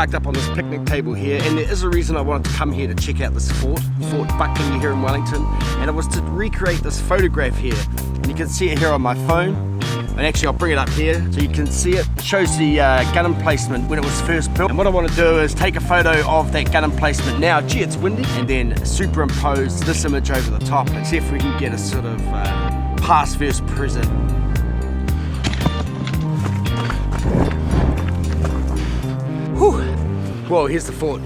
parked up on this picnic table here, and there is a reason I wanted to come here to check out this Fort Buckley here in Wellington, and it was to recreate this photograph here. And you can see it here on my phone, and actually I'll bring it up here so you can see it. It shows the gun emplacement when it was first built, and what I want to do is take a photo of that gun emplacement now, gee it's windy, and then superimpose this image over the top and see if we can get a sort of past versus present. Whew. Whoa, here's the fort.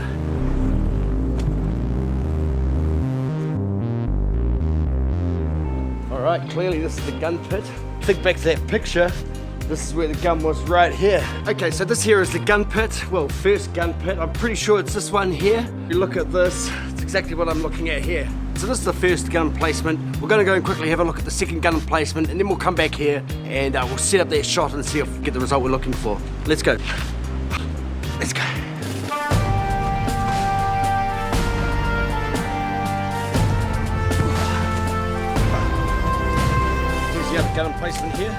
Alright, clearly this is the gun pit. Think back to that picture, this is where the gun was right here. Okay, so this here is the gun pit, well, first gun pit. I'm pretty sure it's this one here. You look at this, it's exactly what I'm looking at here. So this is the first gun emplacement. We're going to go and quickly have a look at the second gun emplacement, and then we'll come back here and we'll set up that shot and see if we get the result we're looking for. Let's go. Let's go. Here's the other gun emplacement here.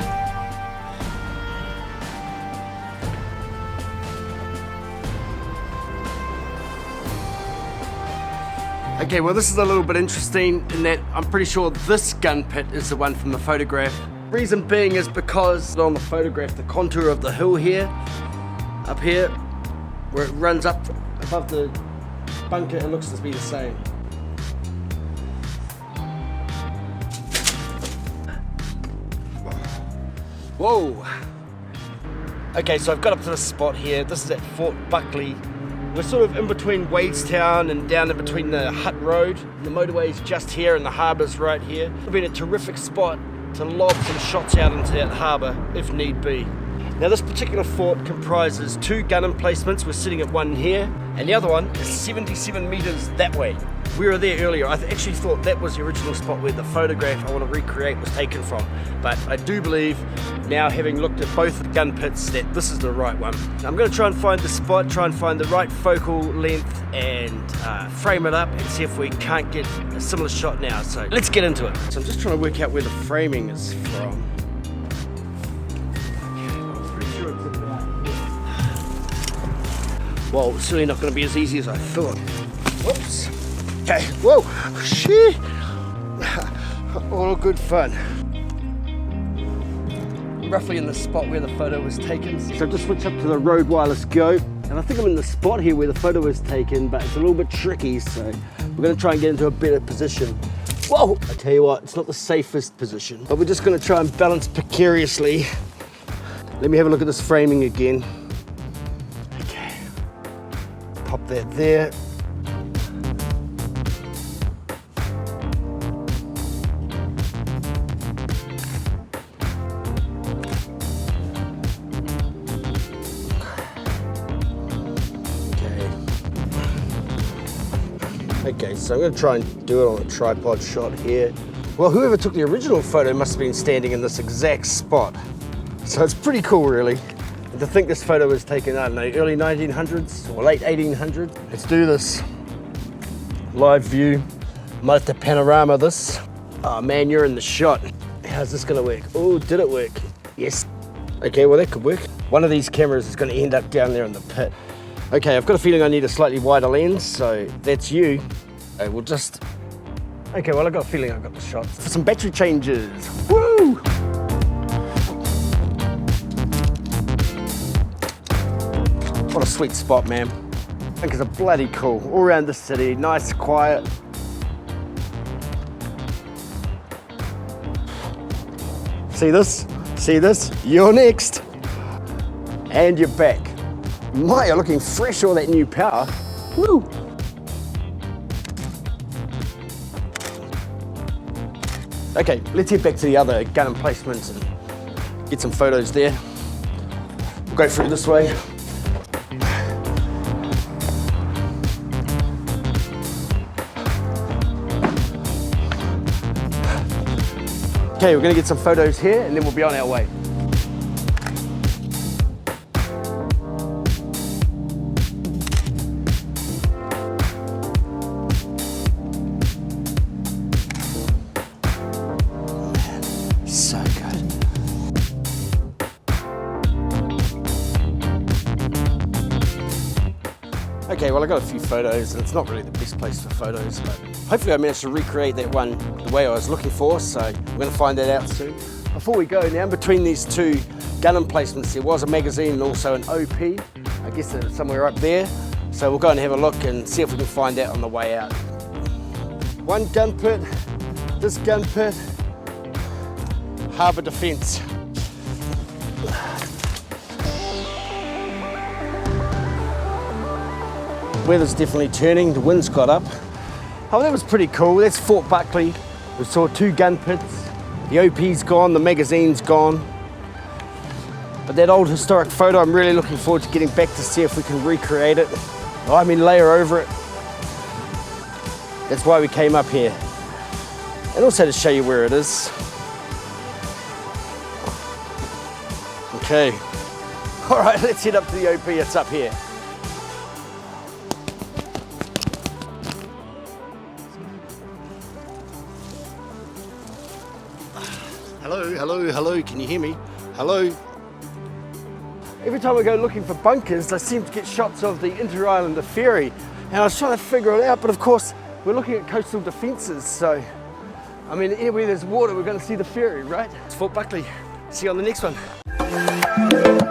Okay, well this is a little bit interesting in that I'm pretty sure this gun pit is the one from the photograph. Reason being is because on the photograph the contour of the hill here, up here, where it runs up above the bunker, it looks to be the same. Whoa! Okay, so I've got up to this spot here. This is at Fort Buckley. We're sort of in between Wgtn and down in between the Hutt Road. The motorway's just here and the harbour's right here. It's been a terrific spot to lob some shots out into that harbour if need be. Now this particular fort comprises 2 gun emplacements. We're sitting at one here, and the other one is 77 metres that way. We were there earlier. I actually thought that was the original spot where the photograph I want to recreate was taken from. But I do believe, now having looked at both the gun pits, that this is the right one. Now I'm going to try and find the spot, try and find the right focal length and frame it up and see if we can't get a similar shot now. So let's get into it. So I'm just trying to work out where the framing is from. Well, it's certainly not going to be as easy as I thought. Whoops. Okay, whoa, shit. All good fun. Roughly in the spot where the photo was taken. So I've just switched up to the Rode Wireless Go, and I think I'm in the spot here where the photo was taken, but it's a little bit tricky, so we're going to try and get into a better position. Whoa! I tell you what, it's not the safest position, but we're just going to try and balance precariously. Let me have a look at this framing again. Okay, pop that there. Okay, so I'm going to try and do it on a tripod shot here. Well, whoever took the original photo must have been standing in this exact spot. So it's pretty cool, really. And to think this photo was taken, I don't know, early 1900s or late 1800s. Let's do this. Live view. Might have to panorama this. Oh man, you're in the shot. How's this going to work? Oh, did it work? Yes. Okay, well that could work. One of these cameras is going to end up down there in the pit. Okay, I've got a feeling I need a slightly wider lens, so that's you. Okay, we'll just... Okay, well I've got a feeling I've got the shot. For some battery changes. Woo! What a sweet spot, man. I think it's a bloody cool. All around the city, nice, quiet. See this? See this? You're next. And you're back. My, you're looking fresh, all that new power. Woo! Okay, let's head back to the other gun emplacements and get some photos there. We'll go through this way. Okay, we're gonna get some photos here and then we'll be on our way. So good. Okay, well I got a few photos and it's not really the best place for photos, but hopefully I managed to recreate that one the way I was looking for, so we're going to find that out soon. Before we go now, in between these two gun emplacements there was a magazine and also an OP. I guess it's somewhere up there, so we'll go and have a look and see if we can find that on the way out. One gun pit, this gun pit, harbour defence. Weather's definitely turning, the wind's got up. Oh, that was pretty cool. That's Fort Buckley. We saw two gun pits. The OP's gone, the magazine's gone. But that old historic photo, I'm really looking forward to getting back to see if we can recreate it. I mean, layer over it. That's why we came up here. And also to show you where it is. Okay. All right, let's head up to the OP, it's up here. Hello, hello, hello, can you hear me? Hello. Every time I go looking for bunkers, I seem to get shots of the Inter-Islander ferry. And I was trying to figure it out, but of course, we're looking at coastal defences, so, I mean, anywhere there's water, we're going to see the ferry, right? It's Fort Buckley. See you on the next one.